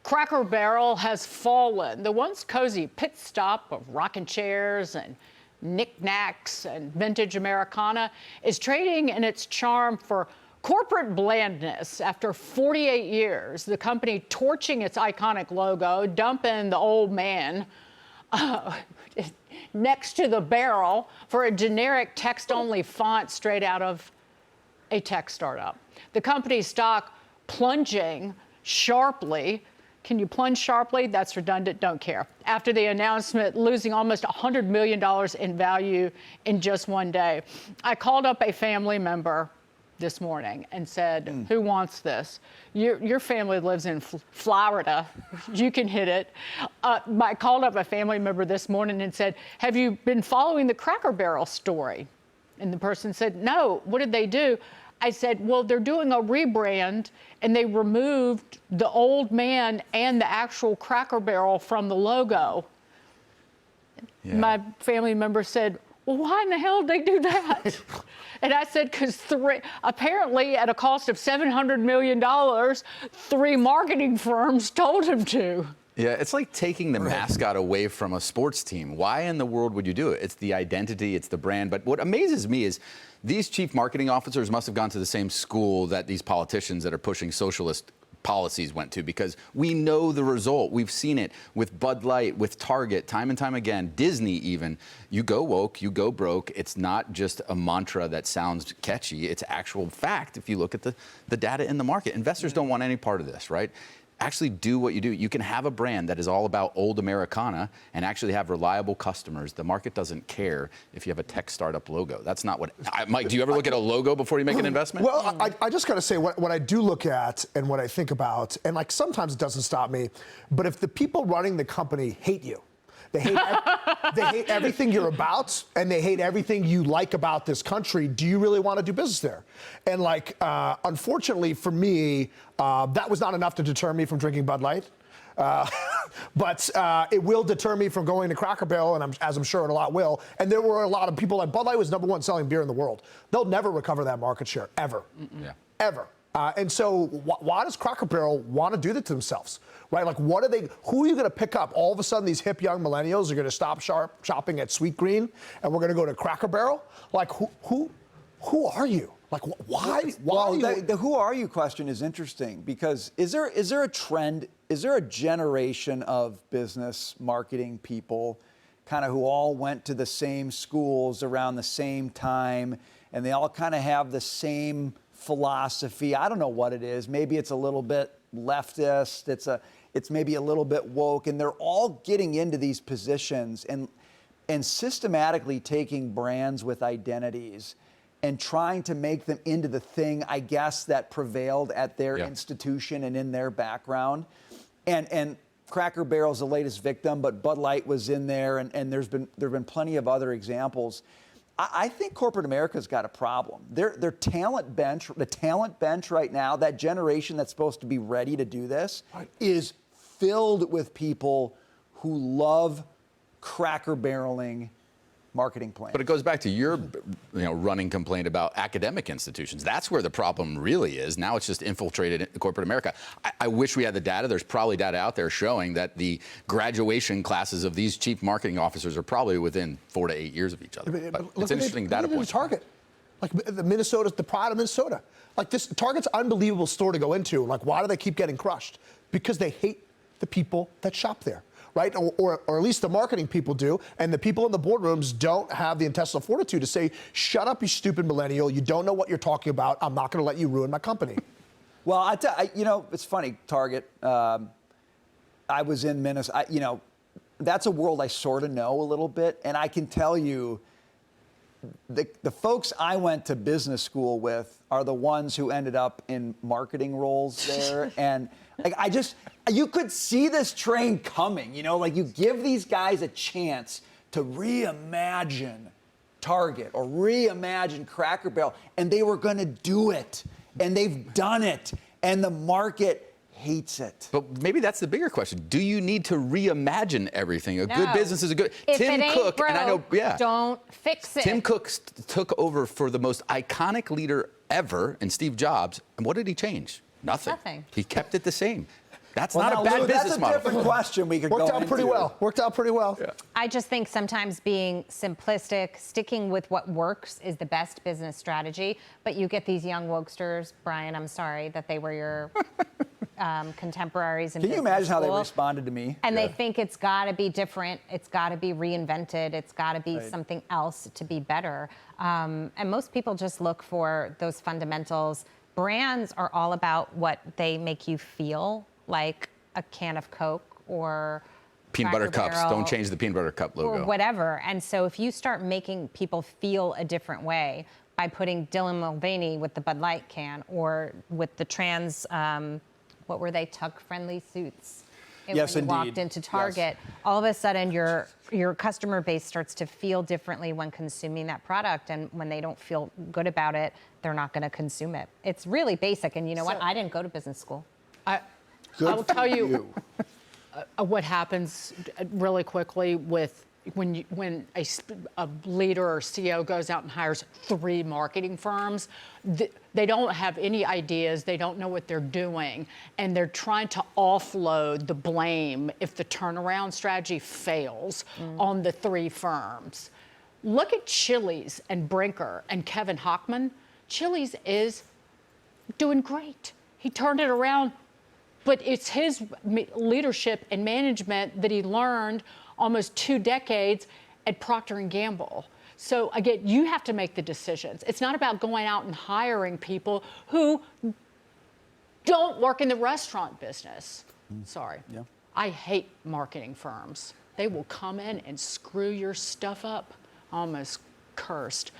Cracker Barrel has fallen. The once cozy pit stop of rocking chairs and knickknacks and vintage Americana is trading in its charm for corporate blandness. After 48 years, the company torching its iconic logo, dumping the old man next to the barrel for a generic text-only font straight out of a tech startup. The company's stock plunging sharply. Can you plunge sharply? That's redundant, don't care. After the announcement, losing almost $100 million in value in just one day. I called up a family member this morning and said, who wants this? Your family lives in Florida. You can hit it. I called up a family member this morning and said, have you been following the Cracker Barrel story? And the person said, no. What did they do? I said, well, they're doing a rebrand, and they removed the old man and the actual Cracker Barrel from the logo. Yeah. My family member said, well, why in the hell did they do that? And I said, because apparently at a cost of $700 million, 3 marketing firms told him to. Yeah, it's like taking the mascot away from a sports team. Why in the world would you do it? It's the identity, it's the brand. But what amazes me is these chief marketing officers must have gone to the same school that these politicians that are pushing socialist policies went to, because we know the result. We've seen it with Bud Light, with Target, time and time again, Disney even. You go woke, you go broke. It's not just a mantra that sounds catchy. It's actual fact if you look at the data in the market. Investors don't want any part of this, right? Actually do what you do. You can have a brand that is all about old Americana and actually have reliable customers. The market doesn't care if you have a tech startup logo. That's not what... Mike, do you ever look at a logo before you make an investment? Well, I just got to say, what I do look at and what I think about, and like sometimes it doesn't stop me, but if the people running the company hate you, they hate everything you're about, and they hate everything you like about this country, do you really want to do business there? And like, unfortunately for me, that was not enough to deter me from drinking Bud Light. But it will deter me from going to Cracker Barrel, and as I'm sure it a lot will. And there were a lot of people, like Bud Light was #1 selling beer in the world. They'll never recover that market share, ever. Yeah. Ever. And so why does Cracker Barrel want to do that to themselves, right? Like, who are you going to pick up? All of a sudden, these hip young millennials are going to stop shopping at Sweet Green, and we're going to go to Cracker Barrel? Like, who are you? Like, why? Well, the who are you question is interesting, because is there a trend, is there a generation of business marketing people kind of who all went to the same schools around the same time, and they all kind of have the same philosophy? I don't know what it is. Maybe it's a little bit leftist. It's maybe a little bit woke, and they're all getting into these positions and systematically taking brands with identities and trying to make them into the thing, I guess, that prevailed at their institution and in their background. And Cracker Barrel's the latest victim, but Bud Light was in there, and there have been plenty of other examples. I think corporate America's got a problem. Their talent bench, the talent bench right now, that generation that's supposed to be ready to do this, is filled with people who love Cracker Barreling marketing plans. But it goes back to your running complaint about academic institutions. That's where the problem really is. Now it's just infiltrated corporate America. I wish we had the data. There's probably data out there showing that the graduation classes of these chief marketing officers are probably within 4 to 8 years of each other. But it's interesting data point. Target, like the pride of Minnesota. Like, this Target's an unbelievable store to go into. Like, why do they keep getting crushed? Because they hate the people that shop there. Right? Or at least the marketing people do, and the people in the boardrooms don't have the intestinal fortitude to say, shut up, you stupid millennial, you don't know what you're talking about, I'm not going to let you ruin my company. Well, it's funny, Target, I was in Minnesota, that's a world I sort of know a little bit, and I can tell you, the folks I went to business school with are the ones who ended up in marketing roles there, and like, you could see this train coming, like you give these guys a chance to reimagine Target or reimagine Cracker Barrel, and they were going to do it, and they've done it, and the market hates it. But maybe that's the bigger question. Do you need to reimagine everything? A good business is a good... If Tim it ain't Cook, broke, and I know, don't fix it. Tim Cook took over for the most iconic leader ever in Steve Jobs, and what did he change? Nothing. He kept it the same. That's Well, not now, a bad Lou, business that's a model. different question we could Worked go out pretty into. well. Worked out pretty well. Yeah. I just think sometimes being simplistic, sticking with what works is the best business strategy. But you get these young wokesters, Brian, I'm sorry that they were your contemporaries in Can you business imagine how they school. responded to me? And they think it's got to be different, it's got to be reinvented, it's got to be Right. something else to be better. And most people just look for those fundamentals. Brands are all about what they make you feel, like a can of Coke or Peanut butter Cracker cups. Barrel Don't change the peanut butter cup logo. or whatever. And so if you start making people feel a different way by putting Dylan Mulvaney with the Bud Light can or with the trans, what were they, tuck-friendly suits? Yes, when you indeed. walked into Yes. Target, all of a sudden your customer base starts to feel differently when consuming that product, and when they don't feel good about it, they're not going to consume it. It's really basic, and you know what? I didn't go to business school. I will tell you what happens really quickly with when a leader or CEO goes out and hires 3 marketing firms. They don't have any ideas. They don't know what they're doing, and they're trying to offload the blame if the turnaround strategy fails on the 3 firms. Look at Chili's and Brinker and Kevin Hochman. Chili's is doing great. He turned it around, but it's his leadership and management that he learned almost 2 decades at Procter & Gamble. So again, you have to make the decisions. It's not about going out and hiring people who don't work in the restaurant business. Sorry. Yeah. I hate marketing firms. They will come in and screw your stuff up. Almost cursed.